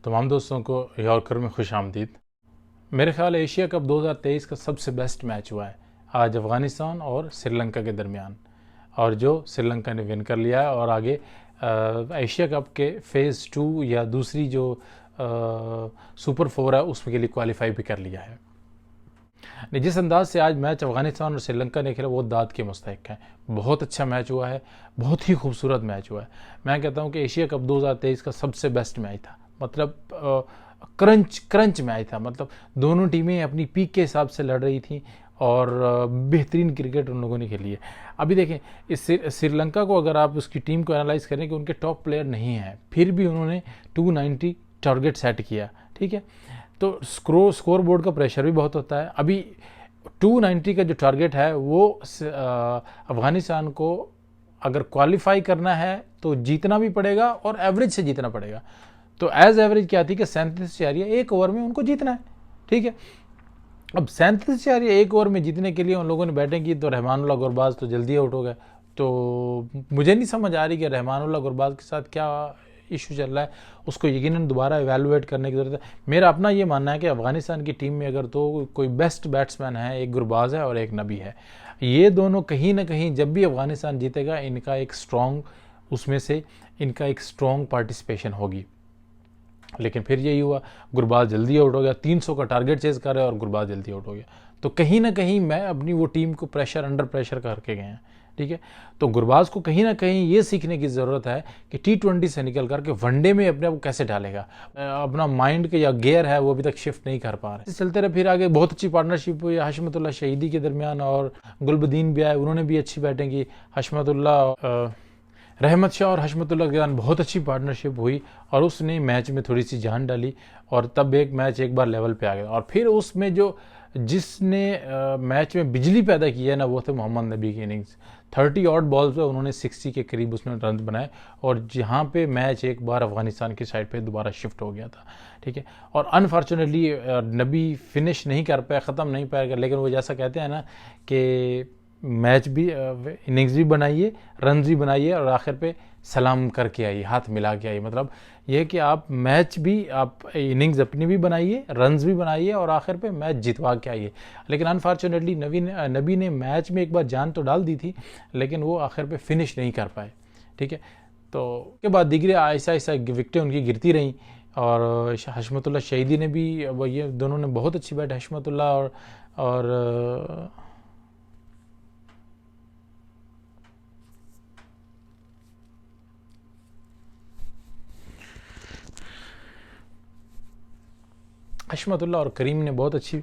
तमाम दोस्तों को यॉर्कर में खुश आमदीद। मेरे ख्याल एशिया कप 2023 का सबसे बेस्ट मैच हुआ है आज अफ़गानिस्तान और श्रीलंका के दरमियान, और जो श्रीलंका ने विन कर लिया है और आगे एशिया कप के फ़ेज़ 2 या दूसरी जो सुपर 4 है उसके लिए क्वालिफाई भी कर लिया है। जिस अंदाज से आज मैच अफ़गानिस्तान और श्रीलंका ने खेला वो दाद के मुस्तहिक है। बहुत अच्छा मैच हुआ है, बहुत ही खूबसूरत मैच हुआ है। मैं कहता हूँ कि एशिया कप 2023 का सबसे बेस्ट मैच था। मतलब क्रंच मैच था। मतलब दोनों टीमें अपनी पीक के हिसाब से लड़ रही थी और बेहतरीन क्रिकेट उन लोगों ने खेली है। अभी देखें, इस श्रीलंका को अगर आप उसकी टीम को एनालाइज करें कि उनके टॉप प्लेयर नहीं हैं, फिर भी उन्होंने 290 टारगेट सेट किया। ठीक है, तो स्कोर बोर्ड का प्रेशर भी बहुत होता है। अभी 290 का जो टारगेट है वो अफ़गानिस्तान को अगर क्वालिफाई करना है तो जीतना भी पड़ेगा और एवरेज से जीतना पड़ेगा। तो एज एवरेज क्या थी कि 37 चारिया एक ओवर में उनको जीतना है। ठीक है, अब 37 चारिया एक ओवर में जीतने के लिए उन लोगों ने बैटिंग की तो रहमानुल्लाह गुरबाज तो जल्दी आउट हो गए। तो मुझे नहीं समझ आ रही कि रहमानुल्लाह गुरबाज के साथ क्या इशू चल रहा है, उसको यकीनन दोबारा एवेलुएट करने की ज़रूरत है। मेरा अपना ये मानना है कि अफ़गानिस्तान की टीम में अगर तो कोई बेस्ट बैट्समैन है, एक गुरबाज है और एक नबी है। ये दोनों कहीं ना कहीं जब भी अफ़गानिस्तान जीतेगा इनका एक स्ट्रॉन्ग पार्टिसिपेशन होगी। लेकिन फिर यही हुआ, गुरबाज जल्दी आउट हो गया। 300 का टारगेट चेज कर रहे और गुरबाज जल्दी आउट हो गया। तो कहीं ना कहीं मैं अपनी वो टीम को अंडर प्रेशर करके गए हैं। ठीक है, तो गुरबाज को कहीं ना कहीं ये सीखने की ज़रूरत है कि T20 से निकल करके वनडे में अपने आप को कैसे डालेगा। अपना माइंड का या गियर है वो अभी तक शिफ्ट नहीं कर पा रहे। चलते रहे, फिर आगे बहुत अच्छी पार्टनरशिप हुई हशमतुल्लाह शहीदी के दरमियान, और गुलबदीन भी आए, उन्होंने भी अच्छी बैटिंग की। रहमत शाह और हशमतुल्लाह के दरमियान बहुत अच्छी पार्टनरशिप हुई और उसने मैच में थोड़ी सी जान डाली और तब मैच एक बार लेवल पे आ गया। और फिर उसमें जिसने मैच में बिजली पैदा की है ना, वो थे मोहम्मद नबी की इनिंग्स। 30 ऑड बॉल्स पे उन्होंने 60 के करीब उसने रन बनाए और जहाँ पे मैच एक बार अफ़गानिस्तान की साइड पे दोबारा शिफ्ट हो गया था। ठीक है, और अनफॉर्चुनेटली नबी फिनिश नहीं कर पाया, ख़त्म नहीं पाएगा। लेकिन वो जैसा कहते हैं ना कि मैच भी इनिंग्स भी बनाइए, रन भी बनाइए और आखिर पे सलाम करके आइए, हाथ मिला के आइए। मतलब यह कि आप मैच भी, आप इनिंग्स अपनी भी बनाइए, रन्स भी बनाइए और आखिर पे मैच जितवा के आइए। लेकिन अनफॉर्चुनेटली नबी ने मैच में एक बार जान तो डाल दी थी लेकिन वो आखिर पे फिनिश नहीं कर पाए। ठीक है, तो के बाद दिगरे ऐसा ऐसा विकटें उनकी गिरती रहीं और हशमतुल्लाह शहीदी ने भी, ये दोनों ने बहुत अच्छी बैट, हशमतुल्लाह और हशमतुल्लाह और करीम ने बहुत अच्छी,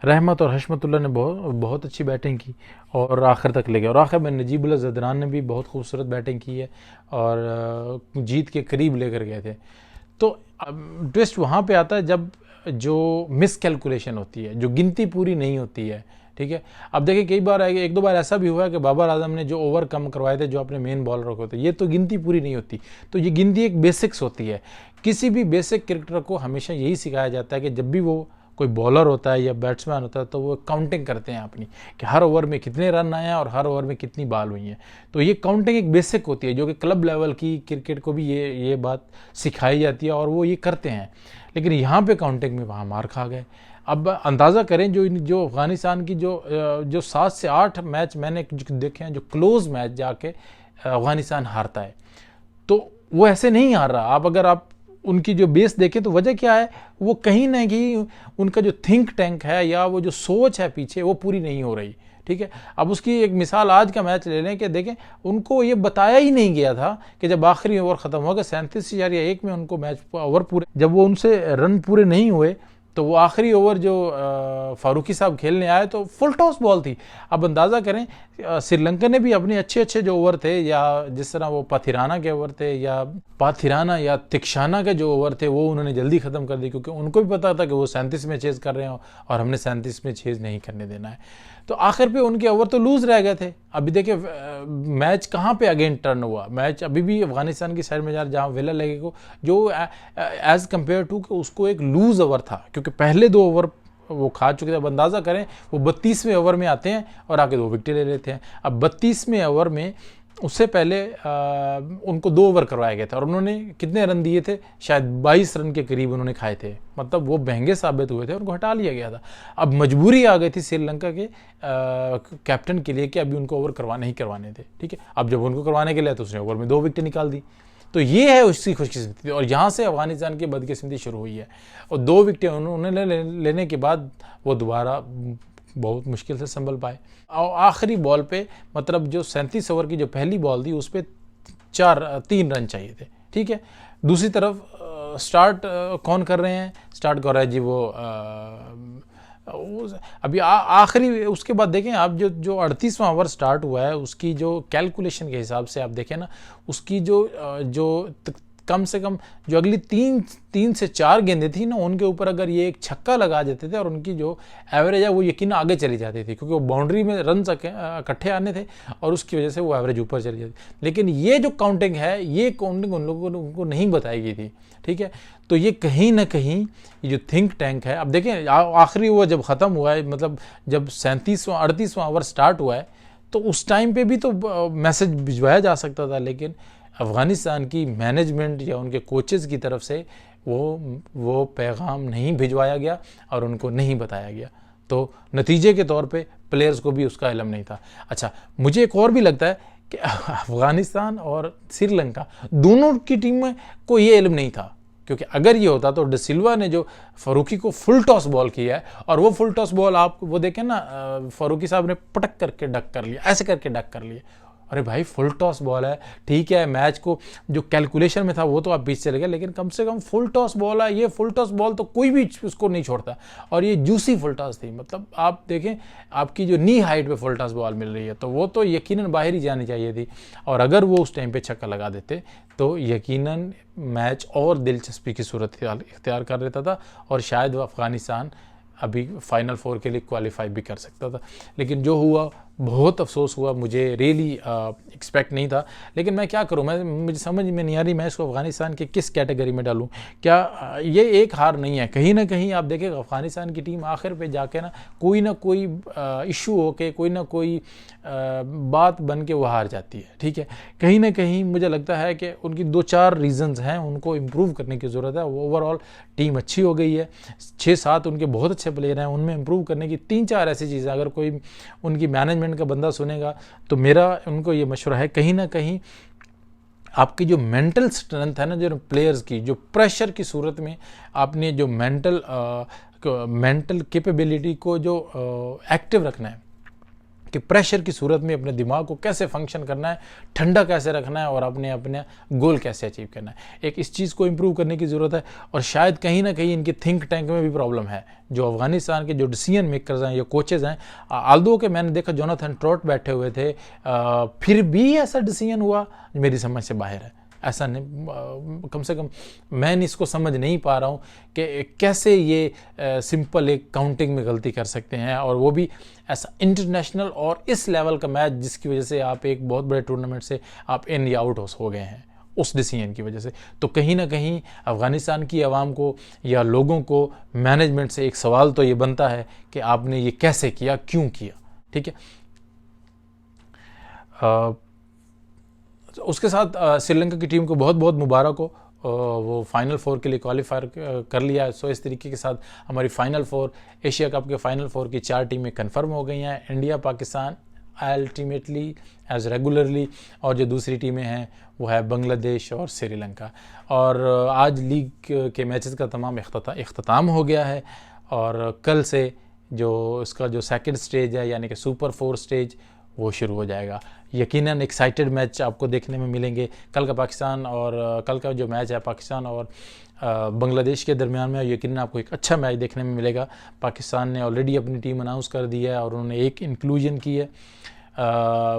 रहमत और हशमतुल्लाह ने बहुत अच्छी बैटिंग की और आखिर तक ले गए। और आखिर में नजीबुल्लाह ज़दरान ने भी बहुत खूबसूरत बैटिंग की है और जीत के करीब लेकर गए थे। तो ट्विस्ट वहाँ पे आता है जब जो मिसकैलकुलेशन होती है, जो गिनती पूरी नहीं होती है। ठीक है, अब देखिए कई बार एक दो बार ऐसा भी हुआ है कि बाबर आजम ने जो ओवर कम करवाए थे जो अपने मेन बॉलर को थे, ये तो गिनती पूरी नहीं होती। तो ये गिनती एक बेसिक्स होती है। किसी भी बेसिक क्रिकेटर को हमेशा यही सिखाया जाता है कि जब भी वो कोई बॉलर होता है या बैट्समैन होता है तो वो काउंटिंग करते हैं अपनी, कि हर ओवर में कितने रन आए हैं और हर ओवर में कितनी बॉल हुई हैं। तो ये काउंटिंग एक बेसिक होती है जो कि क्लब लेवल की क्रिकेट को भी ये बात सिखाई जाती है और वो ये करते हैं। लेकिन यहाँ पे काउंटिंग में वहाँ मार खा गए। अब अंदाज़ा करें जो अफ़गानिस्तान की जो 7 से 8 मैच मैंने देखे हैं जो क्लोज़ मैच जाके अफ़गानिस्तान हारता है, तो वो ऐसे नहीं हार रहा। अगर आप उनकी जो बेस देखें तो वजह क्या है, वो कहीं ना कहीं उनका जो थिंक टैंक है या वो जो सोच है पीछे वो पूरी नहीं हो रही। ठीक है, अब उसकी एक मिसाल आज का मैच ले लें कि देखें उनको ये बताया ही नहीं गया था कि जब आखिरी ओवर ख़त्म हो गया 37-1 में उनको मैच ओवर पूरे, जब वो उनसे रन पूरे नहीं हुए तो वो आखिरी ओवर जो फारूकी साहब खेलने आए तो फुल टॉस बॉल थी। अब अंदाज़ा करें श्रीलंका ने भी अपने अच्छे जो ओवर थे, या जिस तरह वो पाथिराना के ओवर थे या तिक्षाना के जो ओवर थे वो उन्होंने जल्दी ख़त्म कर दी, क्योंकि उनको भी पता था कि वो 37 में चेज़ कर रहे हो और हमने 37 में चेज़ नहीं करने देना है। तो आखिर पे उनके ओवर तो लूज़ रह गए थे। अभी देखिए मैच कहाँ पे अगेन टर्न हुआ, मैच अभी भी अफ़गानिस्तान की साइड में जा रहा, जहाँ वेला लगे को जो एज़ कम्पेयर टू उसको एक लूज़ ओवर था, क्योंकि पहले 2 ओवर वो खा चुके थे। अब अंदाज़ा करें वो 32वें ओवर में आते हैं और आके 2 विकेटें ले लेते हैं। अब 32वें ओवर में उससे पहले उनको 2 ओवर करवाया गया था और उन्होंने कितने रन दिए थे, शायद 22 रन के करीब उन्होंने खाए थे। मतलब वो महंगे साबित हुए थे, उनको हटा लिया गया था। अब मजबूरी आ गई थी श्रीलंका के कैप्टन के लिए कि अभी उनको ओवर नहीं करवाने थे, ठीक है। अब जब उनको करवाने के लिए तो उसने ओवर में 2 विकेटें निकाल दी। तो ये है उसकी खुशकिस्मती, और यहाँ से अफगानिस्तान की बदकिस्मती शुरू हुई है। और 2 विकेटें उन्होंने लेने के बाद वो दोबारा बहुत मुश्किल से संभल पाए। और आखिरी बॉल पे, मतलब जो 37 ओवर की जो पहली बॉल थी, उस पर 3 रन चाहिए थे, ठीक है। दूसरी तरफ स्टार्ट कौन कर रहे हैं, स्टार्ट कर रहा है जी वो अभी आखिरी, उसके बाद देखें आप जो 38वां ओवर स्टार्ट हुआ है, उसकी जो कैलकुलेशन के हिसाब से आप देखें ना, उसकी जो कम से कम जो अगली 3 से 4 गेंदें थी ना, उनके ऊपर अगर ये एक छक्का लगा देते थे और उनकी जो एवरेज है वो यकीन आगे चली जाती थी, क्योंकि वो बाउंड्री में रन इकट्ठे आने थे और उसकी वजह से वो एवरेज ऊपर चली जाती। लेकिन ये जो काउंटिंग है, ये काउंटिंग उन लोगों को उनको नहीं बताई गई थी, ठीक है। तो ये कहीं ना कहीं ये जो थिंक टैंक है, अब देखें आखिरी ओवर जब ख़त्म हुआ है, मतलब जब 38वां ओवर स्टार्ट हुआ है, तो उस टाइम पे भी तो मैसेज भिजवाया जा सकता था, लेकिन अफ़गानिस्तान की मैनेजमेंट या उनके कोचेज़ की तरफ से वो पैगाम नहीं भिजवाया गया और उनको नहीं बताया गया। तो नतीजे के तौर पे प्लेयर्स को भी उसका इल्म नहीं था। अच्छा, मुझे एक और भी लगता है कि अफ़गानिस्तान और श्रीलंका दोनों की टीम में को ये इल्म नहीं था, क्योंकि अगर ये होता तो डिसिल्वा ने जो फ़ारूकी को फुल टॉस बॉल किया है, और वो फुल टॉस बॉल आप वो देखें ना, फ़ारूकी साहब ने पटक करके डक कर लिया, ऐसे करके डक कर लिया। अरे भाई, फुल टॉस बॉल है, ठीक है, मैच को जो कैलकुलेशन में था वो तो आप बीच चले गए, लेकिन कम से कम फुल टॉस बॉल है। ये फुल टॉस बॉल तो कोई भी उसको नहीं छोड़ता, और ये जूसी फुल टॉस थी। मतलब आप देखें, आपकी जो नी हाइट पे फुल टॉस बॉल मिल रही है, तो वो तो यकीनन बाहर ही जानी चाहिए थी। और अगर वो उस टाइम पे छक्का लगा देते तो यकीनन मैच और दिलचस्पी की सूरत इख्तियार कर लेता था, और शायद वो अफ़गानिस्तान अभी फाइनल 4 के लिए क्वालिफाई भी कर सकता था। लेकिन जो हुआ, बहुत अफसोस हुआ, मुझे रियली एक्सपेक्ट नहीं था। लेकिन मैं क्या करूं, मुझे समझ में नहीं आ रही मैं इसको अफ़गानिस्तान के किस कैटेगरी में डालूं। क्या ये एक हार नहीं है? कहीं ना कहीं आप देखें, अफ़गानिस्तान की टीम आखिर पे जाके ना कोई इशू हो के, कोई ना कोई बात बन के वो हार जाती है, ठीक है। कहीं ना कहीं मुझे लगता है कि उनकी 2-4 रीज़न्स हैं, उनको इम्प्रूव करने की ज़रूरत है। ओवरऑल टीम अच्छी हो गई है, 6-7 उनके बहुत अच्छे प्लेयर हैं, उनमें इम्प्रूव करने की 3-4 ऐसी चीज़ें, अगर कोई उनकी मैनेजमेंट का बंदा सुनेगा तो मेरा उनको ये मशवरा है, कहीं ना कहीं आपकी जो मेंटल स्ट्रेंथ है ना, जो प्लेयर्स की, जो प्रेशर की सूरत में आपने जो मेंटल कैपेबिलिटी को जो एक्टिव रखना है, कि प्रेशर की सूरत में अपने दिमाग को कैसे फंक्शन करना है, ठंडा कैसे रखना है, और अपने गोल कैसे अचीव करना है, एक इस चीज़ को इम्प्रूव करने की ज़रूरत है। और शायद कहीं ना कहीं इनके थिंक टैंक में भी प्रॉब्लम है। जो अफ़गानिस्तान के जो डिसीजन मेकर्स हैं या कोचेज़ हैं, आल्दो के मैंने देखा जोनाथन ट्रॉट बैठे हुए थे, फिर भी ऐसा डिसीजन हुआ मेरी समझ से बाहर है। ऐसा नहीं, कम से कम मैं इसको समझ नहीं पा रहा हूँ कि कैसे ये सिंपल एक काउंटिंग में गलती कर सकते हैं, और वो भी ऐसा इंटरनेशनल और इस लेवल का मैच, जिसकी वजह से आप एक बहुत बड़े टूर्नामेंट से आप इन या आउट हो गए हैं उस डिसीजन की वजह से। तो कहीं ना कहीं अफ़गानिस्तान की आवाम को या लोगों को, मैनेजमेंट से एक सवाल तो ये बनता है कि आपने ये कैसे किया, क्यों किया, ठीक है। उसके साथ श्रीलंका की टीम को बहुत बहुत मुबारक हो, वो फाइनल 4 के लिए क्वालिफायर कर लिया है। सो इस तरीके के साथ हमारी फाइनल 4, एशिया कप के फाइनल 4 की 4 टीमें कंफर्म हो गई हैं। India, Pakistan ultimately as regularly, और जो दूसरी टीमें हैं वो है बांग्लादेश और श्रीलंका। और आज लीग के मैचेस का तमाम इख्तिताम हो गया है, और कल से जो इसका जो सेकंड स्टेज है, यानी कि सुपर 4 स्टेज, वो शुरू हो जाएगा। यकीनन एक्साइटेड मैच आपको देखने में मिलेंगे। कल का जो मैच है पाकिस्तान और बांग्लादेश के दरमियान में, यकीनन आपको एक अच्छा मैच देखने में मिलेगा। पाकिस्तान ने ऑलरेडी अपनी टीम अनाउंस कर दी है, और उन्होंने एक इंक्लूजन की है,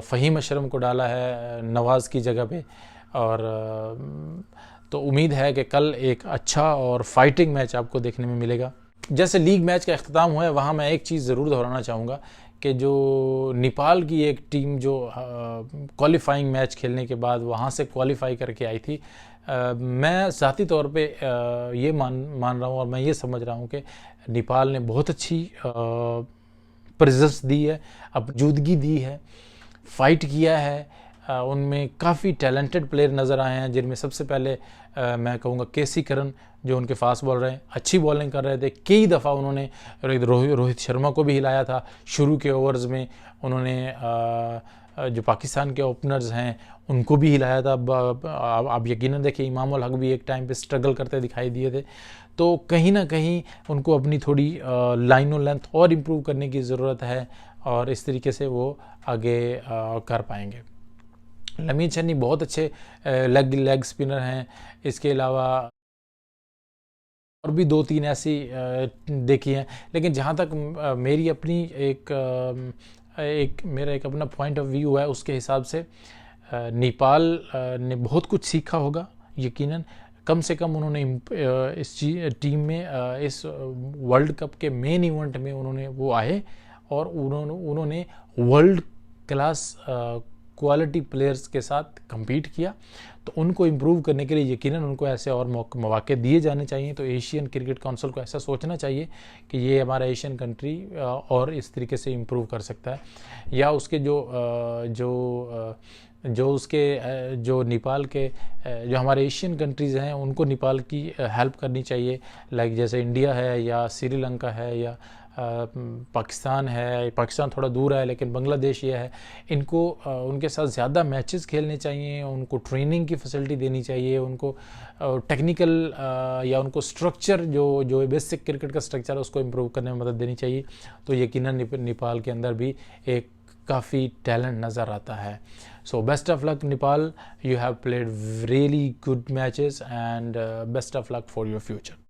फ़हीम अशरम को डाला है नवाज़ की जगह पे, और तो उम्मीद है कि कल एक अच्छा और फाइटिंग मैच आपको देखने में मिलेगा। जैसे लीग मैच का अख्तिताम हुआ है, वहाँ मैं एक चीज़ ज़रूर दोहराना चाहूँगा कि जो नेपाल की एक टीम जो क्वालिफाइंग मैच खेलने के बाद वहाँ से क्वालिफाई करके आई थी, मैं ज़ाती तौर पे ये मान रहा हूँ, और मैं ये समझ रहा हूँ कि नेपाल ने बहुत अच्छी प्रेजेंस दी है, मौजूदगी दी है, फाइट किया है, उनमें काफ़ी टैलेंटेड प्लेयर नज़र आए हैं, जिनमें सबसे पहले मैं कहूँगा केसी करन, जो उनके फास्ट बॉलर हैं, अच्छी बॉलिंग कर रहे थे। कई दफ़ा उन्होंने रोहित शर्मा को भी हिलाया था शुरू के ओवर्स में। उन्होंने जो पाकिस्तान के ओपनर्स हैं उनको भी हिलाया था। आप यकीनन देखिए, इमाम उल हक भी एक टाइम पे स्ट्रगल करते दिखाई दिए थे। तो कहीं ना कहीं उनको अपनी थोड़ी लाइन और लेंथ और इम्प्रूव करने की ज़रूरत है, और इस तरीके से वो आगे कर पाएंगे। लमीत शनी बहुत अच्छे लेग स्पिनर हैं। इसके अलावा और भी 2-3 ऐसी देखी हैं। लेकिन जहाँ तक मेरी अपनी मेरा एक अपना पॉइंट ऑफ व्यू है, उसके हिसाब से नेपाल ने बहुत कुछ सीखा होगा यकीनन। कम से कम उन्होंने इस टीम में इस वर्ल्ड कप के मेन इवेंट में उन्होंने वो आए और उन्होंने वर्ल्ड क्लास क्वालिटी प्लेयर्स के साथ compete किया। तो उनको इम्प्रूव करने के लिए यकीनन उनको ऐसे और मौके दिए जाने चाहिए। तो एशियन क्रिकेट काउंसिल को ऐसा सोचना चाहिए कि ये हमारा एशियन कंट्री और इस तरीके से इम्प्रूव कर सकता है, या उसके जो नेपाल के जो हमारे एशियन कंट्रीज़ हैं उनको नेपाल की हेल्प करनी चाहिए। लाइक जैसे इंडिया है या श्रीलंका है या पाकिस्तान है। पाकिस्तान थोड़ा दूर है, लेकिन बांग्लादेश ये है। इनको उनके साथ ज़्यादा मैचेस खेलने चाहिए, उनको ट्रेनिंग की फैसिलिटी देनी चाहिए, उनको टेक्निकल या उनको स्ट्रक्चर जो बेसिक क्रिकेट का स्ट्रक्चर है उसको इम्प्रूव करने में मदद देनी चाहिए। तो यकीनन नेपाल के अंदर भी एक काफ़ी टैलेंट नज़र आता है। So best of luck Nepal, you have played really good matches and best of luck for your future.